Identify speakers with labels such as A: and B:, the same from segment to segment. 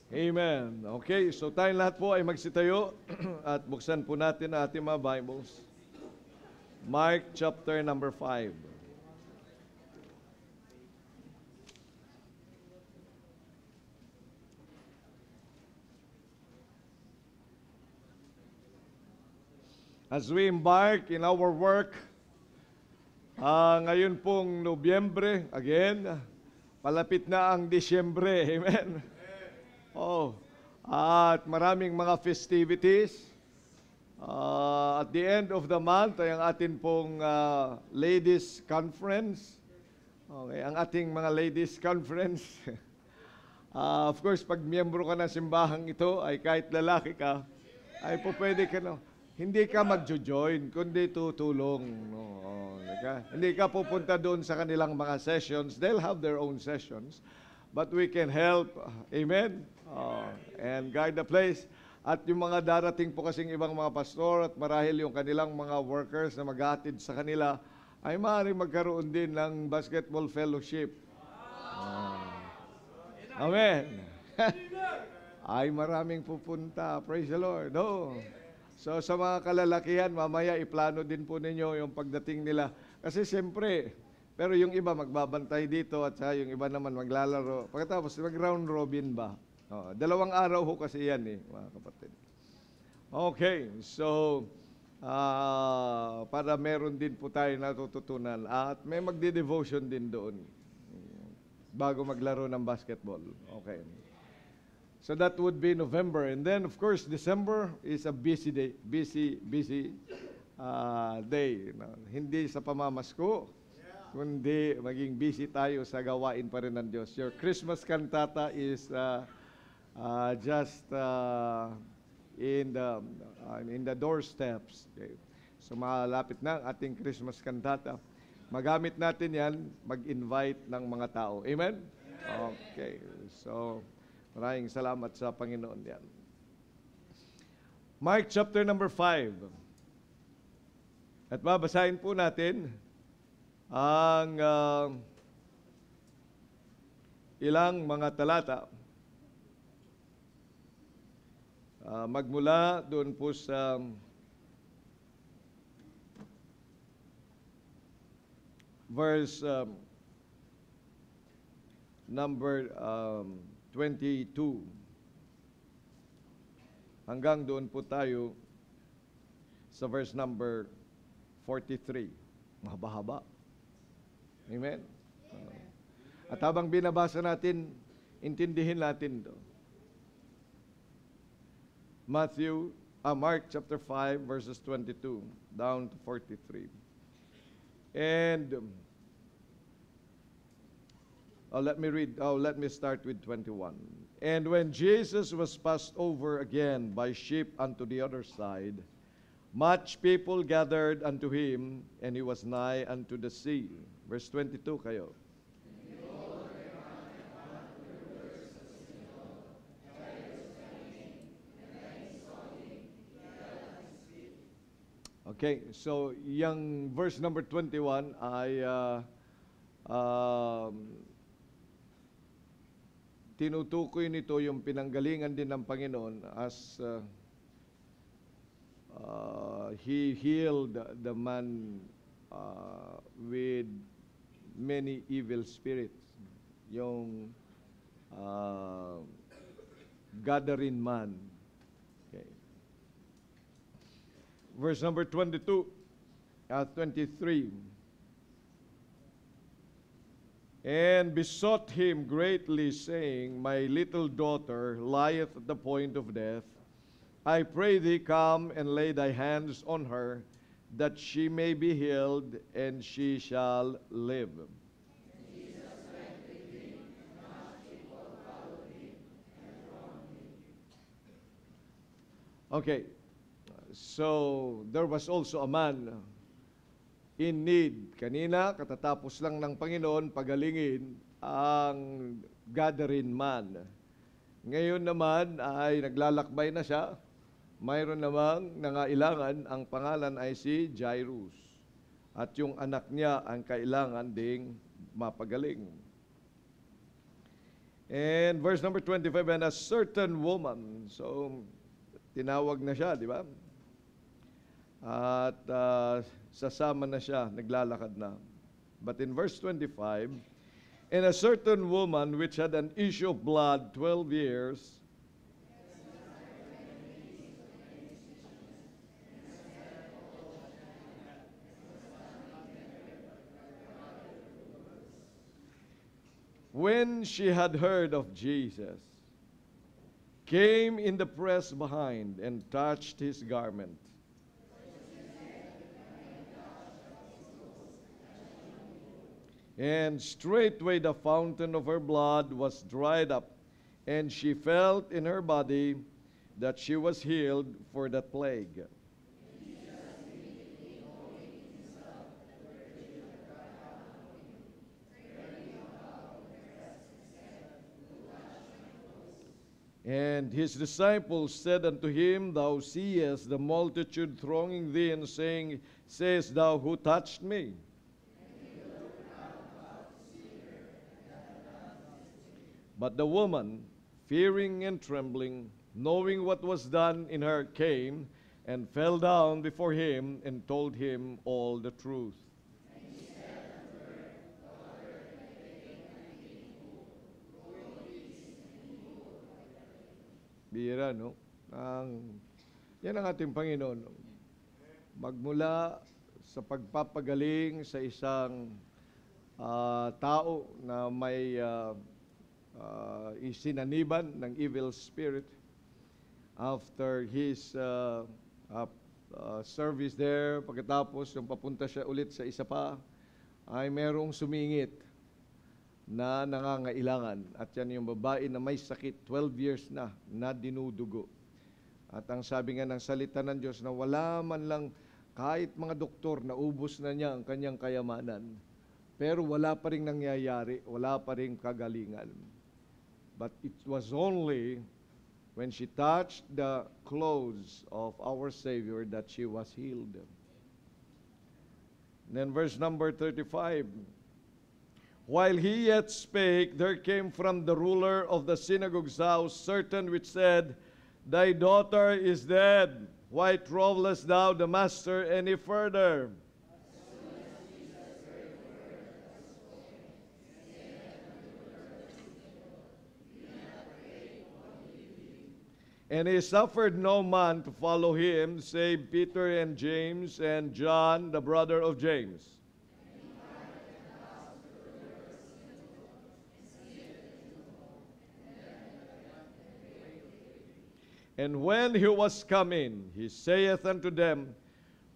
A: Amen. Okay, so tayong lahat po ay magsitayo at buksan po natin ang ating mga Bibles. Mark chapter number 5. As we embark in our work, ngayon pong Nobyembre, again, palapit na ang Disyembre. Amen. Oh, at maraming mga festivities. At the end of the month ay ang atin pong ladies conference. Okay, ang ating mga ladies conference. Of course, pag miyembro ka ng simbahang ito, ay kahit lalaki ka, ay po pwede ka na. Hindi ka magjo-join, kundi tutulong. No? Hindi ka pupunta doon sa kanilang mga sessions. They'll have their own sessions. But we can help. Amen? And guide the place. At yung mga darating po kasing ibang mga pastor at marahil yung kanilang mga workers na maghatid sa kanila, ay maaaring magkaroon din ng basketball fellowship. Amen. Ay maraming pupunta. Praise the Lord. No. So sa mga kalalakihan, mamaya iplano din po ninyo yung pagdating nila. Kasi siyempre, pero yung iba magbabantay dito at yung iba naman maglalaro. Pagkatapos mag-round robin ba? 2 araw ho kasi yan mga kapatid. Okay, so para meron din po tayo natututunan at may magdi-devotion din doon bago maglaro ng basketball. Okay. So that would be November. And then, of course, December is a busy day. Busy day. Hindi sa pamamasko, kundi maging busy tayo sa gawain pa rin ng Diyos. Your Christmas cantata is just in the doorsteps. Okay. So malapit na ang ating Christmas cantata. Magamit natin yan, mag-invite ng mga tao. Amen? Okay. So, maraming salamat sa Panginoon yan. Mark chapter number 5. At babasahin po natin ang ilang mga talata. Magmula doon po sa verse number 22 hanggang doon po tayo sa verse number 43. Mahaba-haba. Amen? At habang binabasa natin, intindihin natin ito. Mark chapter 5 verses 22 down to 43. And let me start with 21. And when Jesus was passed over again by ship unto the other side, much people gathered unto him, and he was nigh unto the sea. Verse 22 kayo. Okay, so yung verse number 21 ay tinutukoy nito yung pinanggalingan din ng Panginoon as He healed the man with many evil spirits. Yung gathering man. Okay. Verse number 22 at 23. And besought him greatly, saying, My little daughter lieth at the point of death. I pray thee, come and lay thy hands on her, that she may be healed, and she shall live. Okay, so there was also a man in need. Kanina, katatapos lang ng Panginoon pagalingin ang gathering man. Ngayon naman ay naglalakbay na siya. Mayroon namang nangailangan, ang pangalan ay si Jairus. At yung anak niya ang kailangan ding mapagaling. And verse number 25, and a certain woman. So, tinawag na siya, di ba? At sasama na siya, naglalakad na. But in verse 25, and a certain woman which had an issue of blood 12 years, when she had heard of Jesus, came in the press behind and touched his garment. And straightway the fountain of her blood was dried up, and she felt in her body that she was healed for that plague. And his disciples said unto him, Thou seest the multitude thronging thee, and saying, Sayest thou, who touched me? But the woman, fearing and trembling, knowing what was done in her, came and fell down before him and told him all the truth. Bira, no? Yan ang ating Panginoon. Magmula sa pagpapagaling sa isang tao na may isinaniban ng evil spirit, after his service there, pagkatapos yung papunta siya ulit sa isa pa, ay merong sumingit na nangangailangan. At yan yung babae na may sakit, 12 years na dinudugo. At ang sabi nga ng salita ng Diyos na wala man lang kahit mga doktor na ubos na niya ang kanyang kayamanan, pero wala pa rin nangyayari, wala pa rin kagalingan. But it was only when she touched the clothes of our Savior that she was healed. And then verse number 35, while he yet spake, there came from the ruler of the synagogue's house certain which said, Thy daughter is dead. Why troublest thou the master any further? And he suffered no man to follow him, save Peter and James and John, the brother of James. And when he was come in, he saith unto them,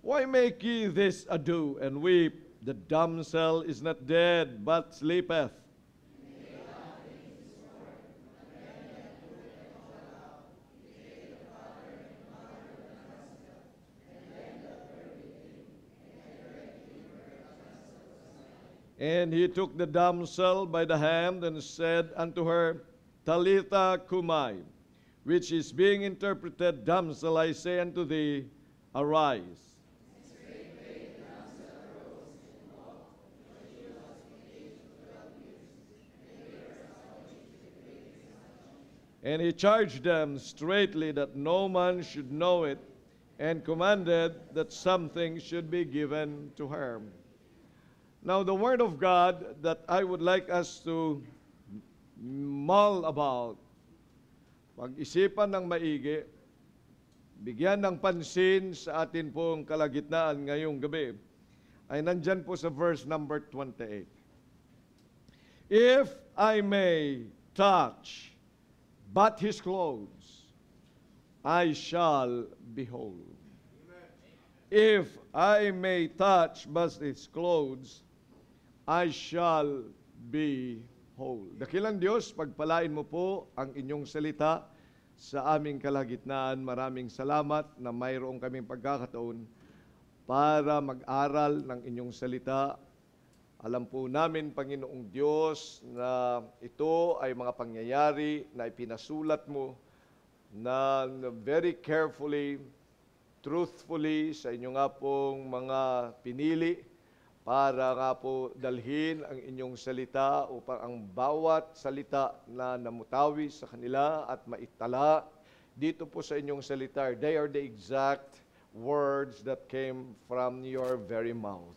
A: Why make ye this ado, and weep? The damsel is not dead, but sleepeth. And he took the damsel by the hand, and said unto her, Talitha cumai, which is being interpreted, Damsel, I say unto thee, arise. And he charged them straitly that no man should know it, and commanded that something should be given to her. Now, the Word of God that I would like us to mull about, pag-isipan ng maigi, bigyan ng pansin sa atin pong kalagitnaan ngayong gabi, ay nandyan po sa verse number 28. If I may touch but his clothes, I shall be whole. If I may touch but his clothes, I shall be whole. Dakilang Diyos, pagpalain mo po ang inyong salita sa aming kalagitnaan. Maraming salamat na mayroong kaming pagkakataon para mag-aral ng inyong salita. Alam po namin, Panginoong Diyos, na ito ay mga pangyayari na ipinasulat mo na very carefully, truthfully sa inyong nga pong mga pinili para nga po dalhin ang inyong salita upang ang bawat salita na namutawi sa kanila at maitala dito po sa inyong salita, they are the exact words that came from your very mouth.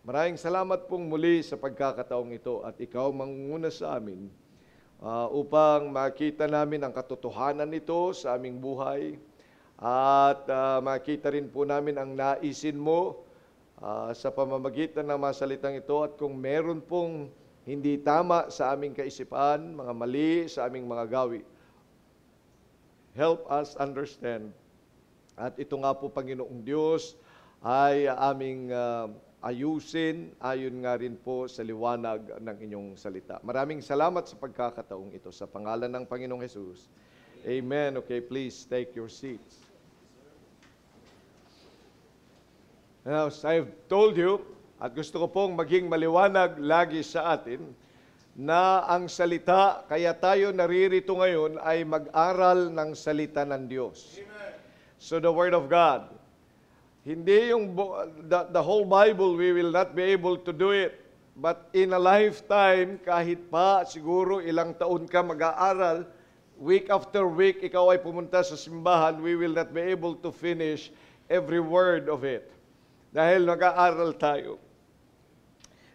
A: Maraming salamat pong muli sa pagkakataong ito at ikaw mangunguna sa amin upang makita namin ang katotohanan nito sa aming buhay at makita rin po namin ang naisin mo sa pamamagitan ng mga salitang ito at kung meron pong hindi tama sa aming kaisipan, mga mali sa aming mga gawi, help us understand. At ito nga po, Panginoong Diyos, ay aming ayusin ayon nga rin po sa liwanag ng inyong salita. Maraming salamat sa pagkakataong ito. Sa pangalan ng Panginoong Jesus. Amen. Okay, please take your seats. Now, as I've told you, at gusto ko pong maging maliwanag lagi sa atin, na ang salita, kaya tayo naririto ngayon ay mag-aral ng salita ng Diyos. Amen. So the Word of God. Hindi yung the whole Bible, we will not be able to do it. But in a lifetime, kahit pa siguro ilang taon ka mag-aaral, week after week, ikaw ay pumunta sa simbahan, we will not be able to finish every word of it. Dahil nag-aaral tayo.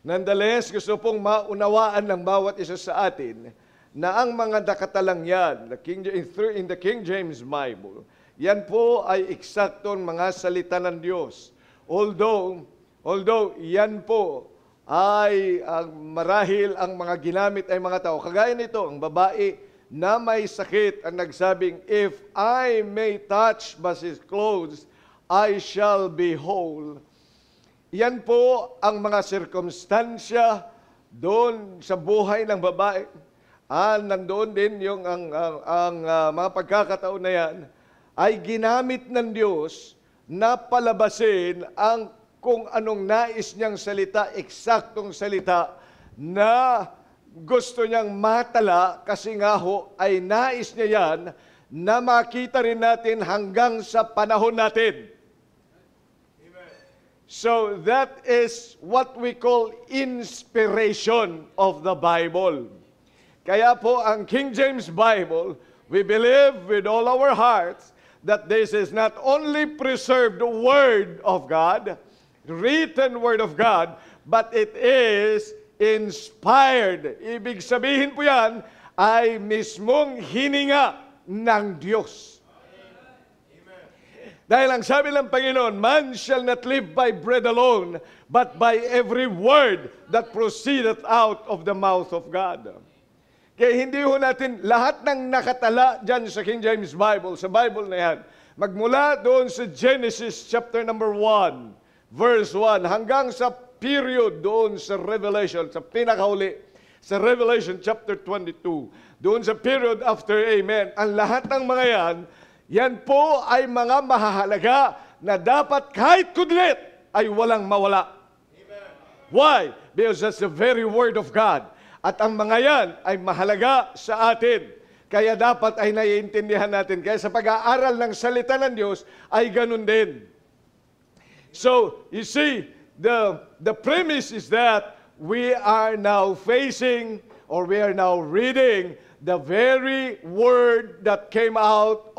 A: Nonetheless, gusto pong maunawaan ng bawat isa sa atin na ang mga nakatalang yan, in the King James Bible, yan po ay eksaktong mga salita ng Diyos. Although yan po ay marahil ang mga ginamit ay mga tao. Kagaya nito, ang babae na may sakit ang nagsabing, "If I may touch but his clothes, I shall be whole." Yan po ang mga sirkumstansya doon sa buhay ng babae. Nandoon din yung ang mga pagkakataon na yan ay ginamit ng Diyos na palabasin ang kung anong nais niyang salita, eksaktong salita na gusto niyang matala kasi nga ho ay nais niya yan na makita rin natin hanggang sa panahon natin. So that is what we call inspiration of the Bible. Kaya po ang King James Bible, we believe with all our hearts that this is not only preserved Word of God, written Word of God, but it is inspired. Ibig sabihin po yan ay mismong hininga ng Diyos. Dahil ang sabi ng Panginoon, "Man shall not live by bread alone, but by every word that proceedeth out of the mouth of God." Kaya hindi ho natin lahat ng nakatala dyan sa King James Bible, sa Bible na yan, magmula doon sa Genesis chapter number 1, verse 1, hanggang sa period doon sa Revelation, sa pinakahuli, sa Revelation chapter 22, doon sa period after Amen, ang lahat ng mga yan po ay mga mahahalaga na dapat kahit kudlit ay walang mawala. Amen. Why? Because that's the very Word of God. At ang mga yan ay mahalaga sa atin. Kaya dapat ay naiintindihan natin. Kaya sa pag-aaral ng salita ng Diyos ay ganun din. So, you see, the premise is that we are now facing or we are now reading the very word that came out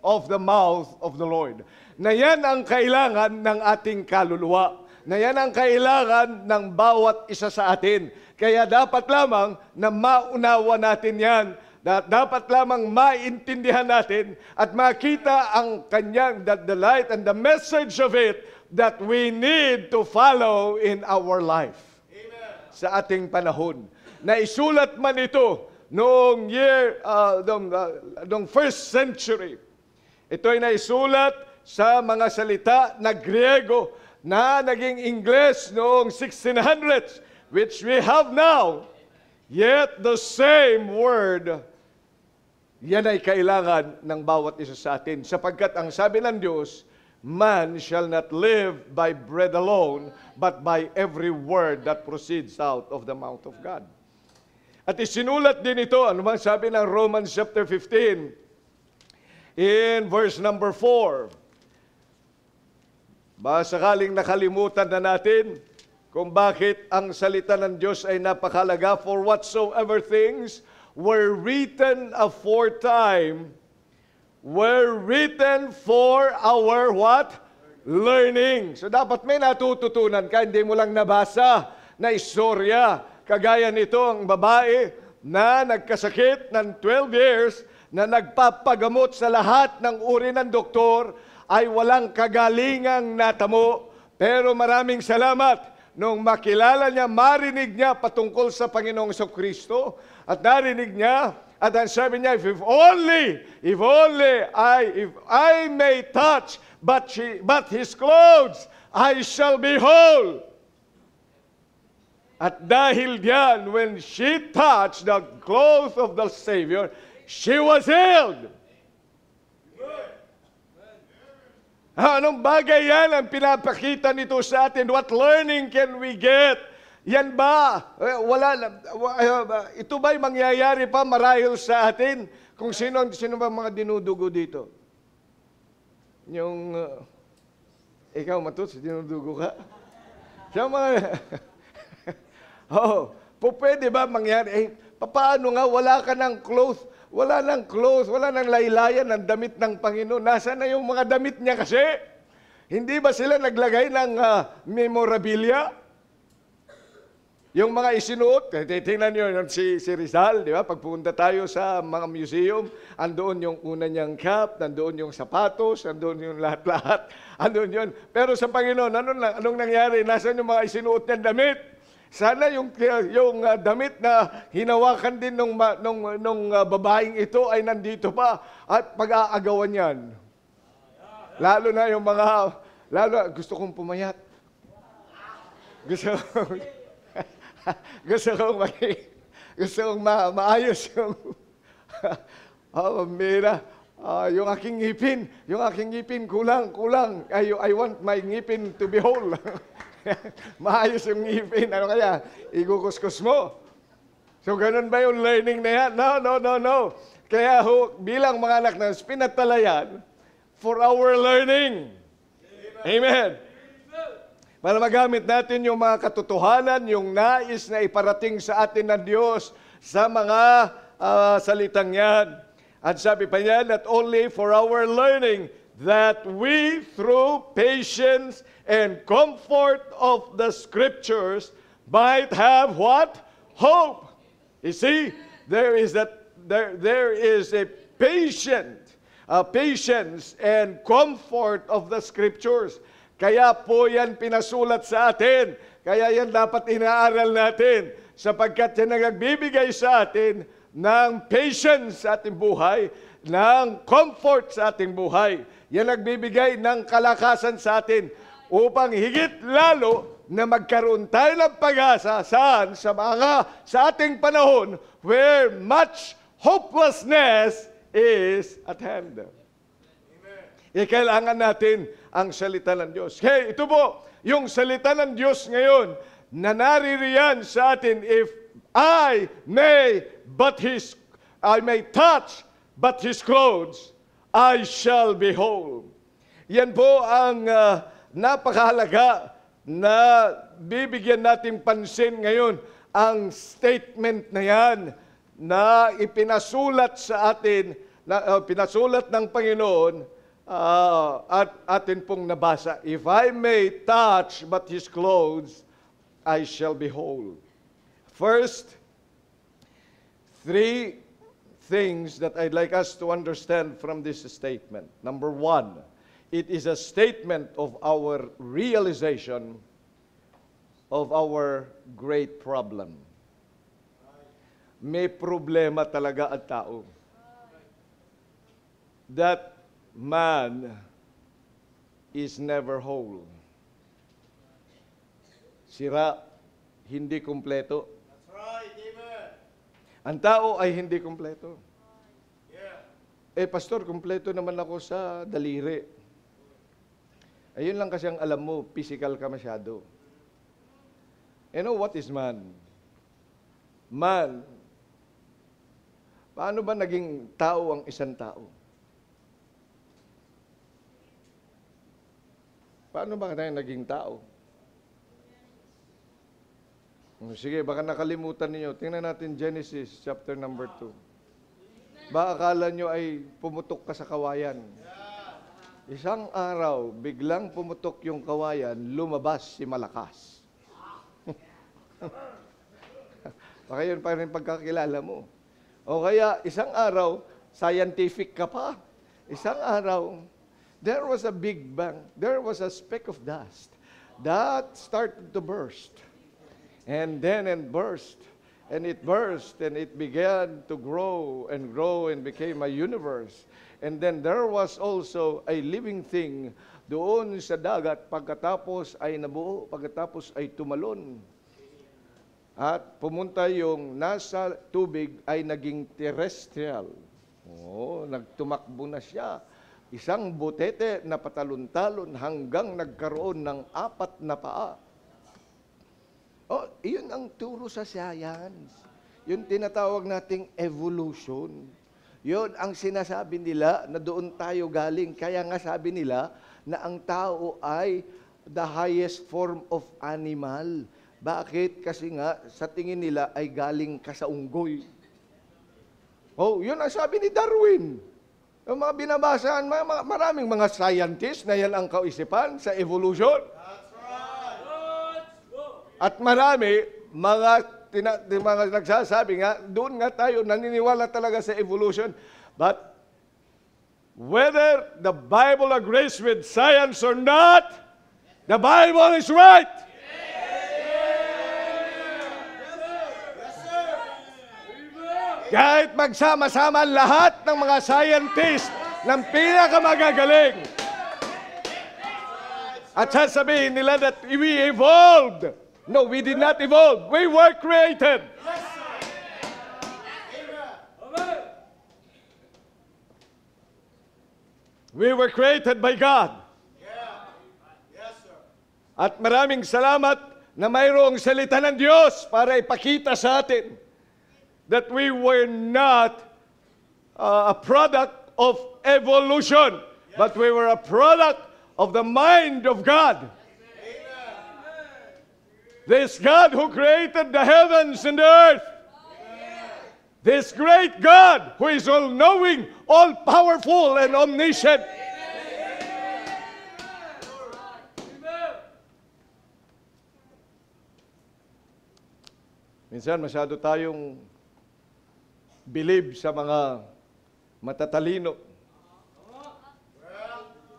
A: of the mouth of the Lord. Na yan ang kailangan ng ating kaluluwa. Na yan ang kailangan ng bawat isa sa atin. Kaya dapat lamang na maunawa natin yan. Dapat lamang maintindihan natin at makita ang kanyang, the light and the message of it that we need to follow in our life. Amen. Sa ating panahon. Naisulat man ito noong noong first century. Ito ay naisulat sa mga salita na Griego na naging Ingles noong 1600s, which we have now. Yet the same word, yan ay kailangan ng bawat isa sa atin. Sapagkat ang sabi ng Diyos, "Man shall not live by bread alone, but by every word that proceeds out of the mouth of God." At isinulat din ito, ano man sabi ng Romans chapter 15, in verse number 4. Ba sakaling nakalimutan na natin, kung bakit ang salita ng Diyos ay napakahalaga. For whatsoever things were written aforetime, were written for our what? Learning. So dapat may natututunan ka, hindi mo lang nabasa na istorya. Kagaya nito, ang babae na nagkasakit ng 12 years, na nagpapagamot sa lahat ng uri ng doktor, ay walang kagalingang natamo. Pero maraming salamat nung makilala niya, marinig niya patungkol sa Panginoong Kristo, at narinig niya, at ang sabi niya, if I may touch but his clothes, I shall be whole. At dahil diyan, when she touched the clothes of the Savior, she was healed. Anong bagay yan ang pinapakita nito sa atin? What learning can we get? Yan ba? Ito ba'y mangyayari pa marahil sa atin? Kung sino ba mga dinudugo dito? Yung, ikaw Matuts, dinudugo ka? Siya mga, pwede ba mangyari? Paano nga wala ka ng clothes? Wala nang clothes, wala nang laylayan ng damit ng Panginoon. Nasaan na yung mga damit niya kasi? Hindi ba sila naglagay ng memorabilia? Yung mga isinuot, tingnan nyo si Rizal, di ba? Pagpunta tayo sa mga museum, andoon yung una niyang cap, nandoon yung sapatos, andoon yung lahat-lahat, andoon yun. Pero sa Panginoon, anong nangyari? Nasaan yung mga isinuot niyang damit? Sana yung damit na hinawakan din nung babaeng ito ay nandito pa at pag-aagawan yan. Lalo na yung mga, gusto kong pumayat. Gusto kong maayos yung, mira. Yung aking ngipin, kulang. I want my ngipin to be whole. Maayos yung ngipin. Ano kaya? Igukuskus mo. So, ganun ba yung learning na yan? No. Kaya bilang mga anak na pinatalayan for our learning. Amen. Para magamit natin yung mga katotohanan, yung nais na iparating sa atin ng Diyos sa mga salitang yan. At sabi pa niya, not only for our learning, that we, through patience and comfort of the Scriptures, might have what? Hope. You see, there is a patience and comfort of the Scriptures. Kaya po yan pinasulat sa atin. Kaya yan dapat inaaral natin, sapagkat yan ang nagbibigay sa atin ng patience sa ating buhay, ng comfort sa ating buhay. Yan nagbibigay ng kalakasan sa atin upang higit lalo na magkaroon tayo ng pag-asa sa ating panahon where much hopelessness is at hand. Kailangan natin ang salita ng Diyos. Okay, ito po, yung salita ng Diyos ngayon na naririyan sa atin, if I may touch but His clothes, I shall be whole. Yan po ang napakahalaga na bibigyan natin pansin ngayon. Ang statement na yan na ipinasulat sa atin, pinasulat ng Panginoon at atin pong nabasa. If I may touch but His clothes, I shall be whole. First, three things that I'd like us to understand from this statement. Number one, it is a statement of our realization of our great problem. May problema talaga ang tao. That man is never whole. Sira, hindi kumpleto. That's right, amen. Ang tao ay hindi kumpleto. Yeah. Pastor, kumpleto naman ako sa daliri. Ayun lang kasi ang alam mo, physical ka masyado. You know what is man? Man, paano ba naging tao ang isang tao? Paano ba tayo naging tao? Sige, baka nakalimutan niyo. Tingnan natin Genesis chapter number 2. Baka akala nyo ay pumutok ka sa kawayan. Isang araw, biglang pumutok yung kawayan, lumabas si Malakas. Baka yun pa rin pagkakilala mo. O kaya, isang araw, scientific ka pa. Isang araw, there was a big bang. There was a speck of dust that started to burst. And then it burst. And it burst and it began to grow and became a universe. And then there was also a living thing doon sa dagat pagkatapos ay nabuo, pagkatapos ay tumalon. At pumunta yung nasa tubig ay naging terrestrial. Nagtumakbo na siya. Isang butete na patalon-talon hanggang nagkaroon ng 4 na paa. Iyon ang turo sa science. Yung tinatawag nating evolution. Yun ang sinasabi nila na doon tayo galing. Kaya nga sabi nila na ang tao ay the highest form of animal. Bakit? Kasi nga sa tingin nila ay galing ka sa unggoy. Yun ang sabi ni Darwin. Yung mga binabasaan, maraming mga scientists na yan ang kaisipan sa evolution. At marami, mga nagsasabi nga, doon nga tayo naniniwala talaga sa evolution. But whether the Bible agrees with science or not, the Bible is right. Kahit magsama-sama lahat ng mga scientists ng pinakamagagaling. At sasabihin nila that we evolved. No, we did not evolve. We were created. We were created by God. At maraming salamat na mayroong salita ng Diyos para ipakita sa atin that we were not a product of evolution, but we were a product of the mind of God. This God who created the heavens and the earth. This great God who is all-knowing, all-powerful, and omniscient. Minsan masyado tayong believe sa mga matatalino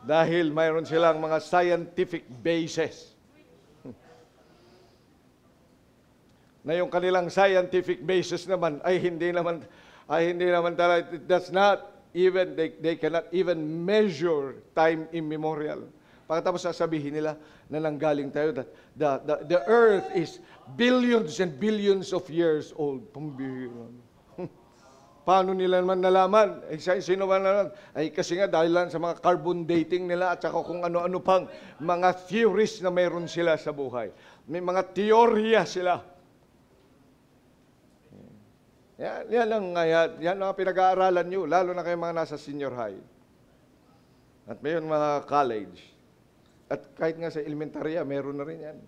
A: dahil mayroon silang mga scientific basis. Na yung kanilang scientific basis naman ay hindi naman talaga, that's not even, they cannot even measure time immemorial. Pagkatapos sasabihin nila na nanggaling tayo that the earth is billions and billions of years old. Pambihira. Paano nila naman nalaman? Sino ba nalaman? Ay kasi nga dahil lang sa mga carbon dating nila at saka kung ano-ano pang mga theories na mayroon sila sa buhay. May mga teorya sila. Yan ang pinag-aaralan nyo, lalo na kayo mga nasa senior high. At mayon mga college. At kahit nga sa elementarya, meron na rin yan.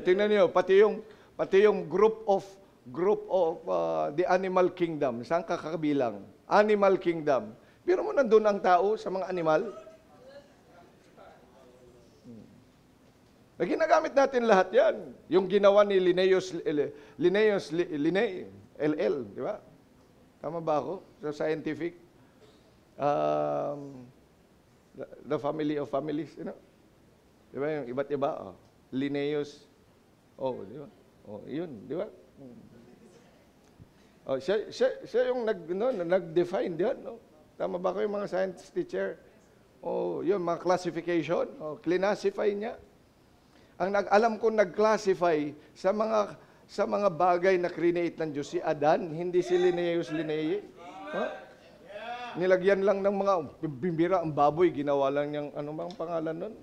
A: Tingnan niyo, pati yung group of the animal kingdom. Saan kakabilang? Animal kingdom. Pero mo nandun ang tao sa mga animal. Ginagamit natin lahat yan. Yung ginawa ni Linnaeus, LL, di ba? Tama ba ako? Sa scientific? The family of families, you know? Di ba? Yung iba't iba. Linnaeus. Di ba? Yun, di ba? Siya yung nag-define diyan, no? Tama ba ko yung mga science teacher? Yun, mga classification. Classify niya. Alam ko nag-classify sa mga bagay na create ng Diyos si Adan, hindi si Linnaeus. Nilagyan lang ng mga bimbira ang baboy, ginawa lang niyang ano bang pangalan nun?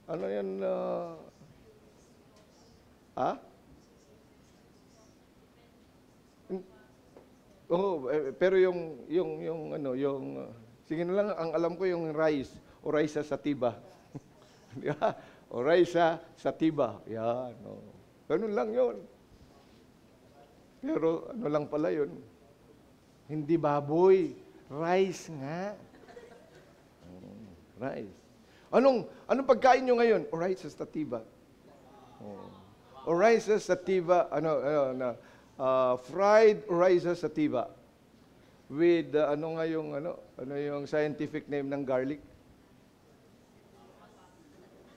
A: Ano yan? Pero sige na lang, ang alam ko yung rice o rice sa tiba. Di ba? Oryza sativa. Yan. Oh. Ganun lang yun. Pero ano lang pala yun? Hindi baboy. Rice nga. Rice. Anong pagkain nyo ngayon? Oryza sativa. Oryza sativa, fried oryza sativa with ano yung scientific name ng garlic?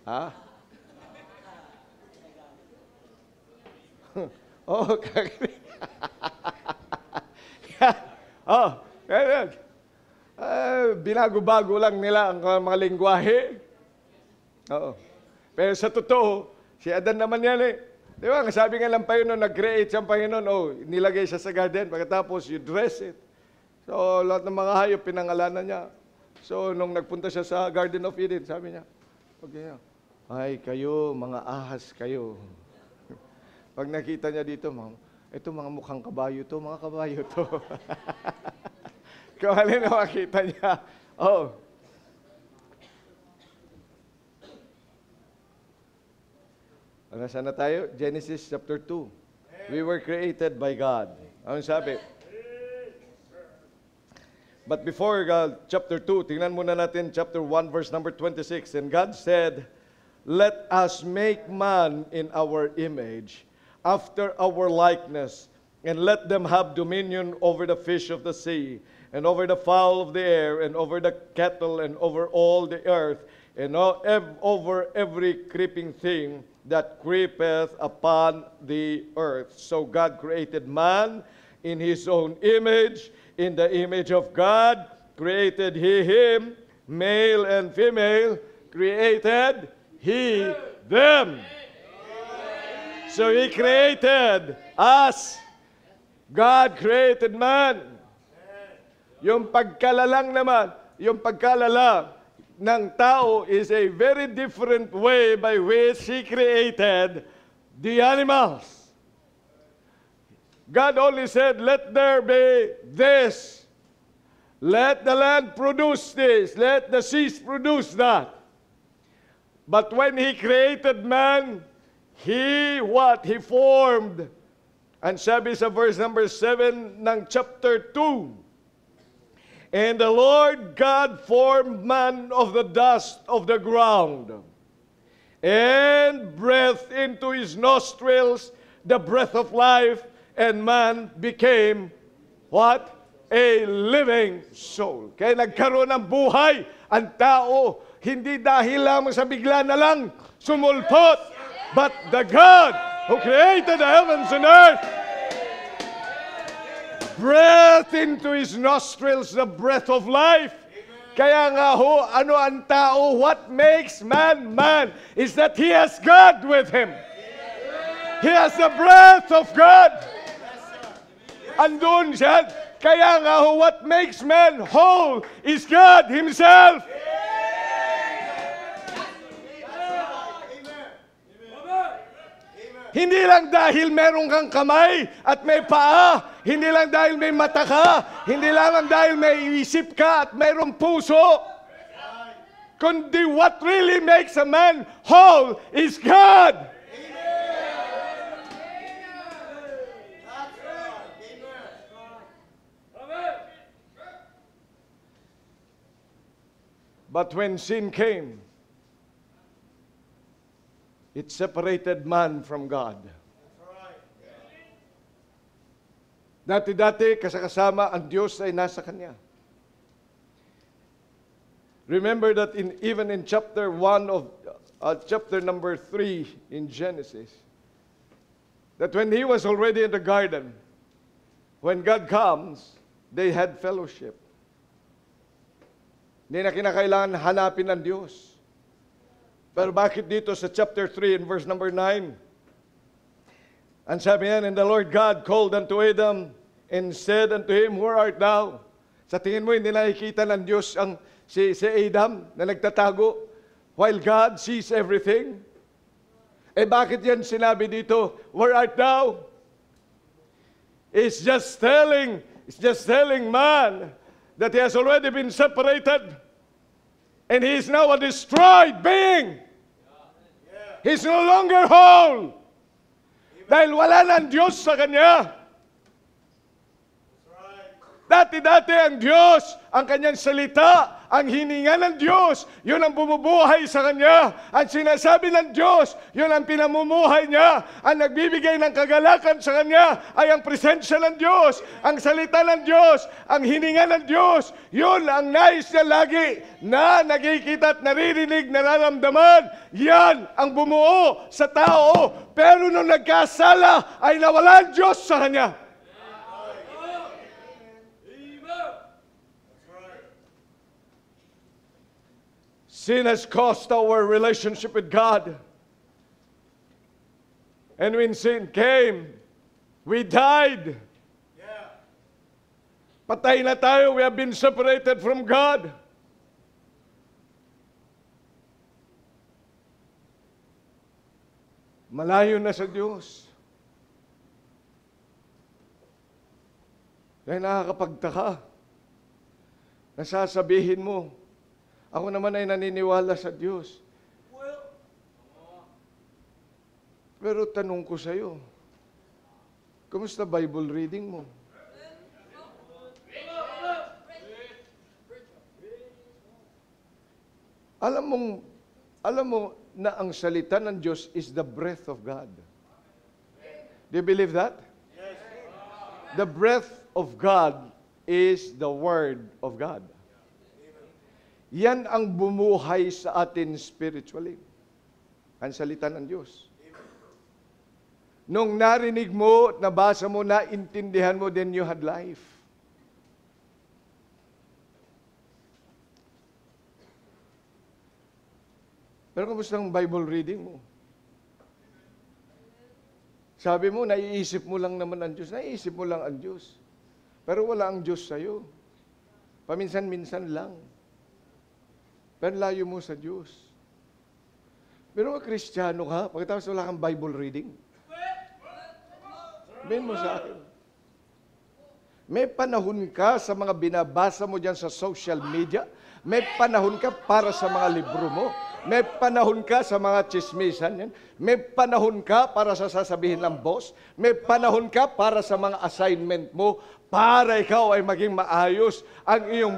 A: Ha? Oh, kaya binago-bago lang nila ang mga lingwahe. Oo. Pero sa totoo, si Adan naman yan eh. Di ba? Sabi nga ng Panginoon, nag-create siyang Panginoon, nilagay siya sa garden, pagkatapos you dress it. So, lahat ng mga hayop, pinangalanan niya. So, nung nagpunta siya sa Garden of Eden, sabi niya, ay, kayo, mga ahas kayo. Pag nakita niya dito, ito mga mukhang kabayo to, mga kabayo to. Kung alin na makita niya, Saan na tayo? Genesis chapter 2. We were created by God. Ano sabi? But before chapter 2, tingnan muna natin chapter 1 verse number 26. And God said, let us make man in our image, after our likeness, and let them have dominion over the fish of the sea, and over the fowl of the air, and over the cattle, and over all the earth, and over every creeping thing that creepeth upon the earth. So God created man in his own image. In the image of God created he him, male and female, created he them. So he created us. God created man. Yung pagkalalang naman, yung pagkalala ng tao is a very different way by which He created the animals. God only said, let there be this. Let the land produce this. Let the seas produce that. But when He created man, He formed. And sabi sa verse number 7 ng chapter 2, and the Lord God formed man of the dust of the ground, and breathed into his nostrils the breath of life, and man became what? A living soul. Kaya nagkaroon ng buhay ang tao, hindi dahil lamang sa bigla na lang sumulpot, but the God who created the heavens and earth breath into his nostrils the breath of life. Kaya nga ano ang tao? What makes man man is that he has God with him. He has the breath of God. Andun siya. Kaya nga what makes man whole is God Himself. Hindi lang dahil meron kang kamay at may paa, hindi lang dahil may mata ka, hindi lang dahil may isip ka at mayroong puso, kundi what really makes a man whole is God. But when sin came, it separated man from God. Dati-dati, kasama ang Diyos ay nasa Kanya. Remember that even in chapter 1 of, chapter number 3 in Genesis, that when He was already in the garden, when God comes, they had fellowship. Hindi na kinakailangan hanapin ng Diyos. Pero bakit dito sa chapter 3 in verse number 9? Ang sabi yan, and the Lord God called unto Adam and said unto him, where art thou? Sa tingin mo, hindi nakikita ng Diyos si Adam na nagtatago while God sees everything? Bakit yan sinabi dito, where art thou? It's just telling man that he has already been separated and he is now a destroyed being. He's no longer whole. Dahil wala ng Diyos sa kanya. Dati-dati ang Diyos, ang kanyang salita, ang hininga ng Diyos, yun ang bumubuhay sa kanya. Ang sinasabi ng Diyos, yun ang pinamumuhay niya. Ang nagbibigay ng kagalakan sa kanya ay ang presensya ng Diyos, ang salita ng Diyos, ang hininga ng Diyos. Yun ang nais niya lagi na nakikita at naririnig, nararamdaman. Yan ang bumuo sa tao. Pero nung nagkasala, ay nawala ang Diyos sa kanya. Sin has cost our relationship with God. And when sin came, we died. Patay na tayo. We have been separated from God. Malayo na sa Diyos. Kaya nakakapagtaka. Nasasabihin mo, ako naman ay naniniwala sa Diyos. Pero tanong ko sa iyo, kumusta Bible reading mo? Alam mo na ang salita ng Diyos is the breath of God. Do you believe that? The breath of God is the Word of God. Yan ang bumuhay sa atin spiritually. Ang salita ng Diyos. Nung narinig mo, nabasa mo, naintindihan mo, then you had life. Pero kamusta ang Bible reading mo? Sabi mo, naiisip mo lang naman ang Diyos. Naiisip mo lang ang Diyos. Pero wala ang Diyos sa'yo. Paminsan-minsan lang. Pero layo mo sa Diyos. Pero kung Kristiyano ka, pagkatapos wala kang Bible reading, sabihin mo sa akin, may panahon ka sa mga binabasa mo dyan sa social media, may panahon ka para sa mga libro mo, may panahon ka sa mga chismisan yan, may panahon ka para sa sasabihin ng boss, may panahon ka para sa mga assignment mo, para ikaw ay maging maayos ang iyong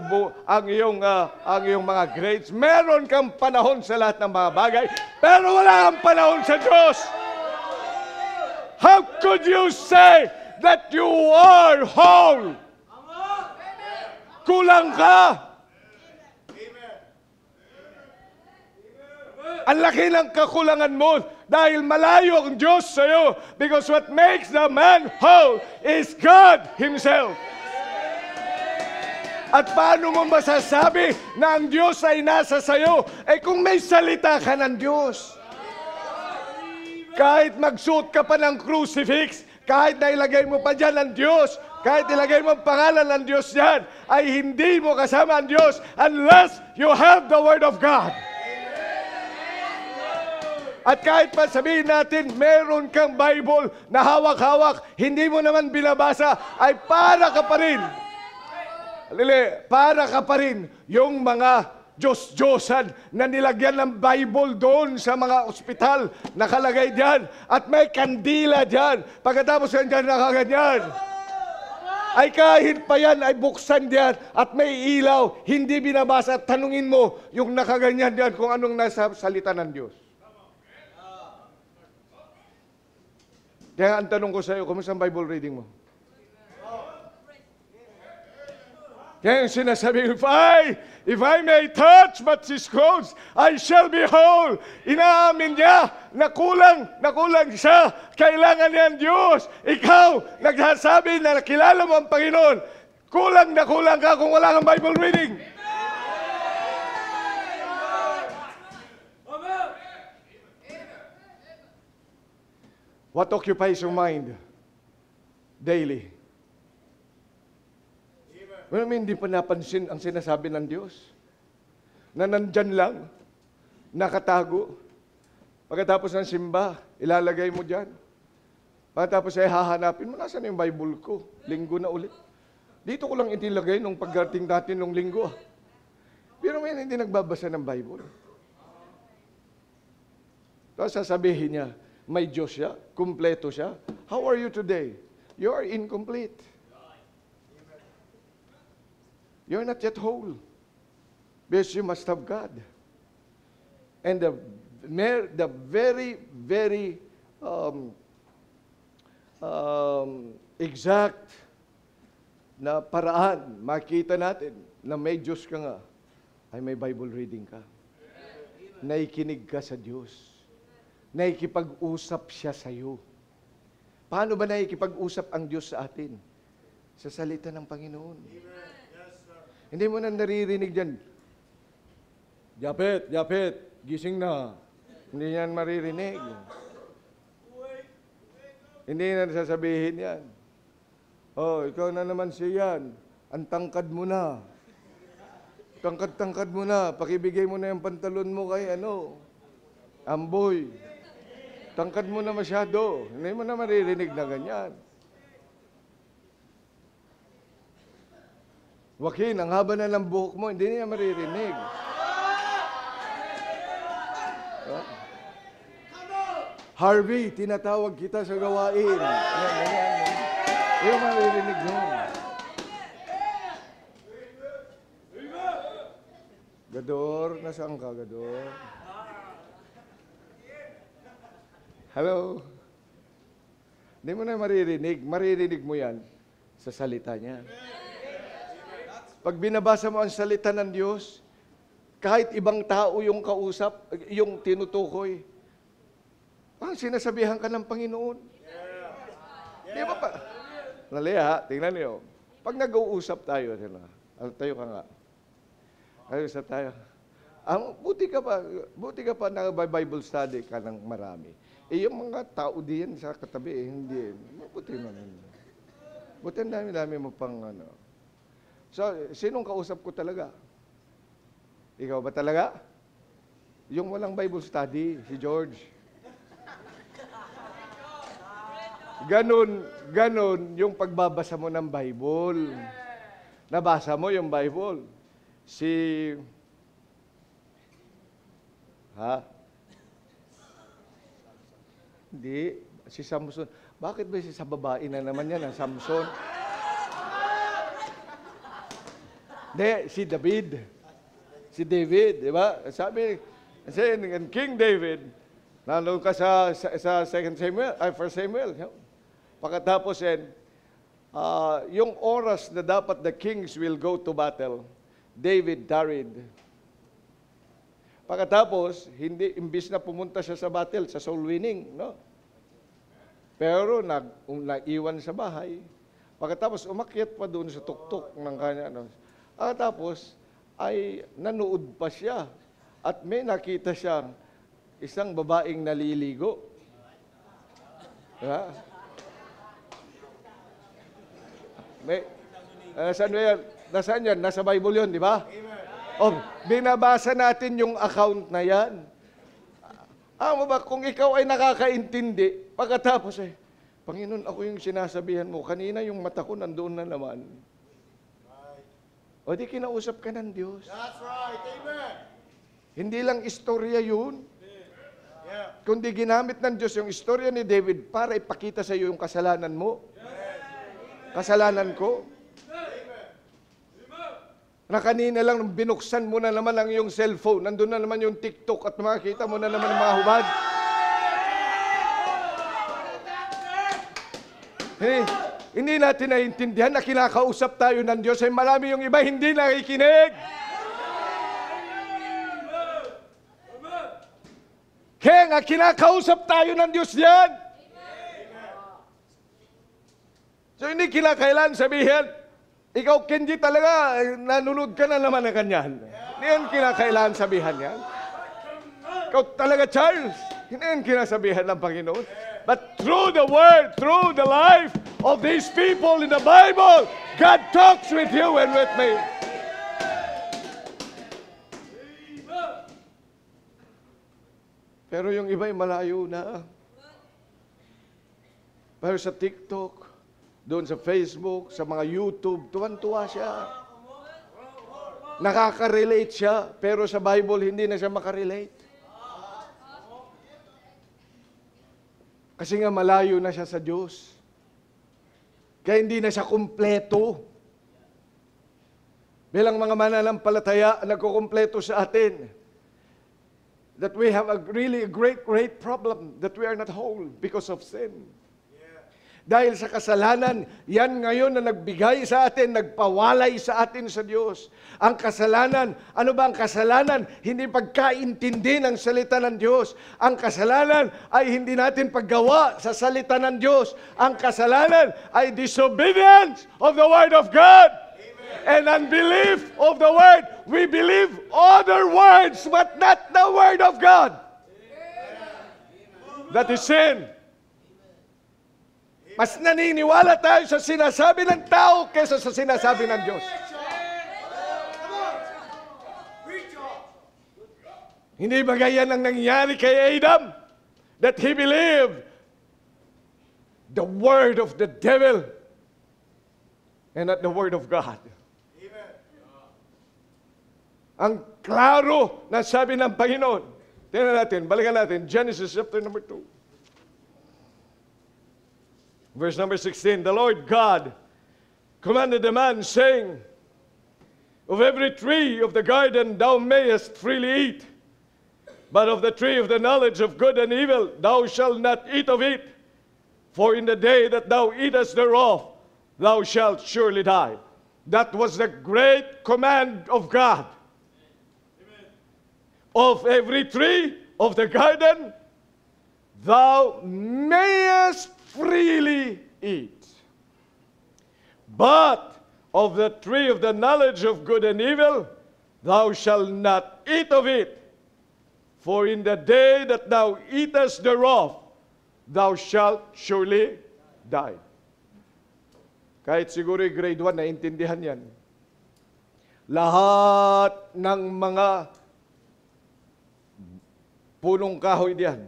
A: mga grades. Meron kang panahon sa lahat ng mga bagay, pero wala kang panahon sa Diyos. How could you say that you are whole? Kulang ka. Ang laki ng kakulangan mo dahil malayo ang Diyos sa iyo. Because what makes the man whole is God Himself. At paano mo masasabi na ang Diyos ay nasa sa iyo? Eh kung may salita ka ng Diyos. Kahit magsuot ka pa ng crucifix, kahit na ilagay mo pa dyan ang Diyos, kahit ilagay mo ang pangalan ng Diyos dyan, ay hindi mo kasama ang Diyos unless you have the Word of God. At kahit pa sabihin natin, meron kang Bible na hawak-hawak, hindi mo naman binabasa, ay para ka pa rin. Para ka pa rin yung mga Diyos-Diyosan na nilagyan ng Bible doon sa mga ospital, nakalagay diyan, at may kandila diyan. Pagkatapos yan diyan nakaganyan. Ay kahit pa yan ay buksan diyan at may ilaw, hindi binabasa. Tanungin mo yung nakaganyan diyan kung anong nasa salita ng Diyos. Kaya ang tanong ko sa iyo, kumusta ang Bible reading mo? Kaya yung sinasabi, if I may touch but His clothes, I shall be whole. Inaamin niya na kulang siya. Kailangan niya ang Diyos. Ikaw, nagsasabi na nakilala mo ang Panginoon. Kulang ka kung wala kang Bible reading. What occupies your mind daily? Well, hindi pa napansin ang sinasabi ng Diyos. Na nandyan lang, nakatago. Pagkatapos ng simba, ilalagay mo dyan. Pagkatapos ay hahanapin mo, nasaan yung Bible ko? Linggo na ulit. Dito ko lang itinilagay nung pagdating natin nung linggo. Pero may hindi nagbabasa ng Bible. Tapos sasabihin niya, may Diyos siya, kumpleto siya. How are you today? You are incomplete. You're not yet whole. Because you must have God. And the very, very exact na paraan, makita natin na may Diyos ka nga, ay may Bible reading ka. Naikinig ka sa Diyos. Naikipag-usap siya sa iyo. Paano ba naikipag-usap ang Diyos sa atin? Sa salita ng Panginoon. Hindi mo na naririnig dyan, Japet, gising na. Hindi yan maririnig. Hindi na sasabihin yan. Oh, ikaw na naman siyan. Ang tangkad mo na. Tangkad mo na. Pakibigay mo na yung pantalon mo kay Amboy. Tangkad mo na masyado. Hindi mo na maririnig na ganyan. Joaquin, ang haba na ng buhok mo, hindi niya maririnig. Harvey, tinatawag kita sa gawain. Hindi mo maririnig nun. Gador, nasaan ka, Gador? Hello? Hindi mo na maririnig. Maririnig mo yan sa salita niya. Pag binabasa mo ang salita ng Diyos, kahit ibang tao yung kausap, yung tinutukoy, sinasabihan ka ng Panginoon. Di ba pa? Naliha, tingnan niyo. Pag nag-uusap tayo, tayo ka nga. Ayos na tayo. Buti ka pa nag-Bible study ka ng marami. Yung mga tao diyan sa katabi, hindi. Buti naman. Buti ang dami-dami mo pang So, sinong kausap ko talaga? Ikaw ba talaga? Yung walang Bible study, si George. Ganon yung pagbabasa mo ng Bible. Nabasa mo yung Bible. Hindi. Si Samson. Bakit ba sa babae na naman yan, Samson? Hindi, si David. Si David, di ba? Sabi King David, nandun ka sa 2 Samuel, 1 Samuel. Pagkatapos yung oras na dapat the kings will go to battle, David tarried. Pagkatapos, imbis na pumunta siya sa battle, sa soul winning, no? Pero naiwan sa bahay. Pagkatapos, umakyat pa doon sa tuktok ng kanya, Pagkatapos, ay nanood pa siya. At may nakita siyang isang babaeng naliligo. Diba? Nasaan yan? Nasa Bible yun, di ba? Binabasa natin yung account na yan. Mo ba, kung ikaw ay nakakaintindi, pagkatapos Panginoon, ako yung sinasabihan mo, kanina yung mata ko nandoon na naman. O di kinausap ka ng Diyos.
B: That's right. Amen.
A: Hindi lang istorya yun. Yeah. Kundi ginamit ng Diyos yung istorya ni David para ipakita sa iyo yung kasalanan mo. Kasalanan ko. Na kanina lang binuksan mo na naman ang iyong cellphone. Nandun na naman yung TikTok at makikita mo na naman ang mga hubad. Hindi natin naiintindihan na kinakausap tayo ng Diyos ay marami yung iba hindi nakikinig. Kaya nga kinakausap tayo ng Diyos yan. So hindi kinakailan sabihin, ikaw Kenji talaga, nanunod ka na naman na kanyan. Hindi yan kinakailan sabihan yan. Ikaw talaga Charles, hindi yan kinasabihan ng Panginoon. But through the Word, through the life of these people in the Bible, God talks with you and with me. Pero yung iba'y malayo na. Pero sa TikTok, doon sa Facebook, sa mga YouTube, tuwan-tuwa siya. Nakaka-relate siya, pero sa Bible hindi na siya makarelate. Kasi nga malayo na siya sa Diyos. Kaya hindi na siya kumpleto. Bilang mga mananampalataya, nagkukumpleto sa atin. That we have a really great problem that we are not whole because of sin. Dahil sa kasalanan, yan ngayon na nagbigay sa atin, nagpawalay sa atin sa Diyos. Ang kasalanan, ano ba ang kasalanan? Hindi pagkaintindi ng salita ng Diyos. Ang kasalanan ay hindi natin paggawa sa salita ng Diyos. Ang kasalanan ay disobedience of the Word of God. And unbelief of the Word. We believe other words, but not the Word of God. That is sin. Mas naniniwala tayo sa sinasabi ng tao kaysa sa sinasabi ng Diyos. Hindi ba ganyan ang nangyari kay Adam? That he believed the word of the devil and not the word of God. Ang klaro na sabi ng Panginoon. Tingnan natin, balikan natin, Genesis chapter number 2. Verse number 16, the Lord God commanded the man, saying, of every tree of the garden thou mayest freely eat, but of the tree of the knowledge of good and evil thou shalt not eat of it, for in the day that thou eatest thereof thou shalt surely die. That was the great command of God. Amen. Of every tree of the garden thou mayest freely eat. But of the tree of the knowledge of good and evil, thou shalt not eat of it. For in the day that thou eatest thereof, thou shalt surely die. Kahit siguro grade 1, naintindihan yan. Lahat ng mga punong kahoy diyan,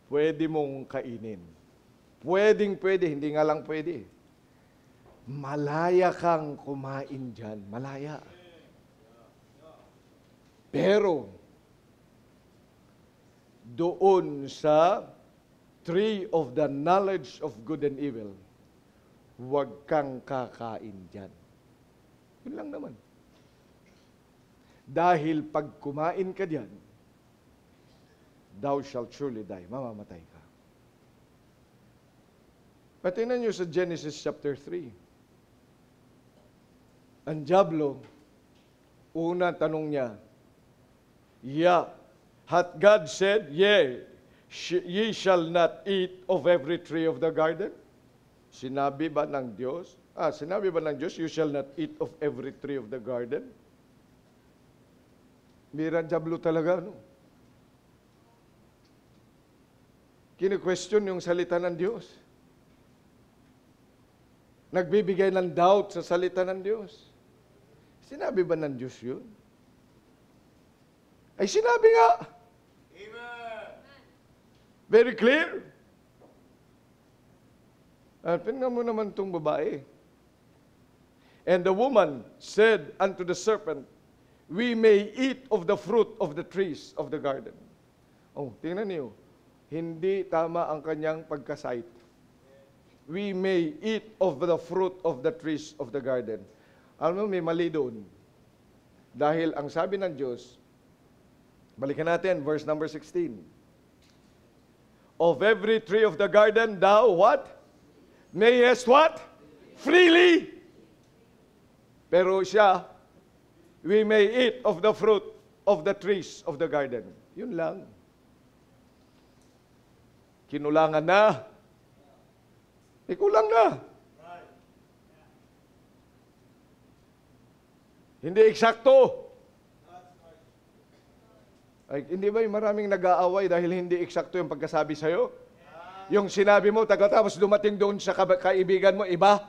A: pwede mong kainin. Pwede, hindi nga lang pwede. Malaya kang kumain dyan. Malaya. Pero, doon sa tree of the knowledge of good and evil, huwag kang kakain dyan. Yun lang naman. Dahil pag kumain ka dyan, thou shalt surely die. Mamamatay ka. Patingnan nyo sa Genesis chapter 3. Ang diablo, una tanong niya, hath God said, yea, ye shall not eat of every tree of the garden? Sinabi ba ng Diyos? Sinabi ba ng Diyos, you shall not eat of every tree of the garden? Mira, diablo talaga, no? Kini-question yung salita ng Diyos. Nagbibigay ng doubt sa salita ng Diyos. Sinabi ba ng Diyos yun? Ay sinabi nga. Amen. Very clear. Tingnan mo naman itong babae. And the woman said unto the serpent, we may eat of the fruit of the trees of the garden. Oh, tingnan niyo. Hindi tama ang kanyang pagkasite. We may eat of the fruit of the trees of the garden. Alam mo, may mali doon. Dahil ang sabi ng Diyos, balikan natin, verse number 16. Of every tree of the garden, thou what? Mayest what? Freely. Pero siya, we may eat of the fruit of the trees of the garden. Yun lang. Kinulangan na. Kulang na. Hindi eksakto. Ay, hindi ba yung maraming nag-aaway dahil hindi eksakto yung pagkasabi sa'yo? Yung sinabi mo, tapos dumating doon sa kaibigan mo, iba.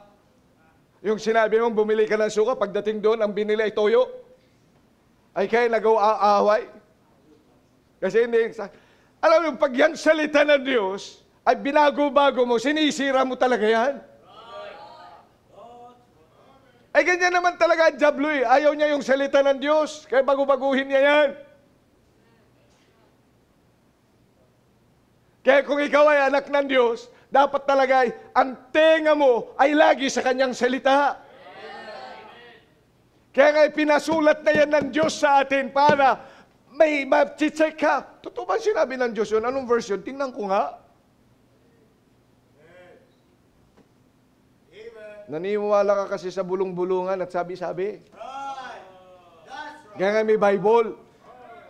A: Yung sinabi mo, bumili ka ng suka, pagdating doon, ang binili ay toyo. Ay kaya nag-aaway. Kasi hindi eksakto. Alam mo, pag yan salita ng Diyos, ay binago-bago mo, sinisira mo talaga yan. Ay ganyan naman talaga ang diablo eh. Ayaw niya yung salita ng Diyos, kaya bago-baguhin niya yan. Kaya kung ikaw ay anak ng Diyos, dapat talaga ang tenga mo ay lagi sa kanyang salita. Kaya nga pinasulat na yan ng Diyos sa atin para may ma-check ka. Totoo ba sinabi ng Diyos yun? Anong version? Tingnan ko nga. Naniniwala ka kasi sa bulong-bulungan at sabi-sabi. Kaya nga may Bible.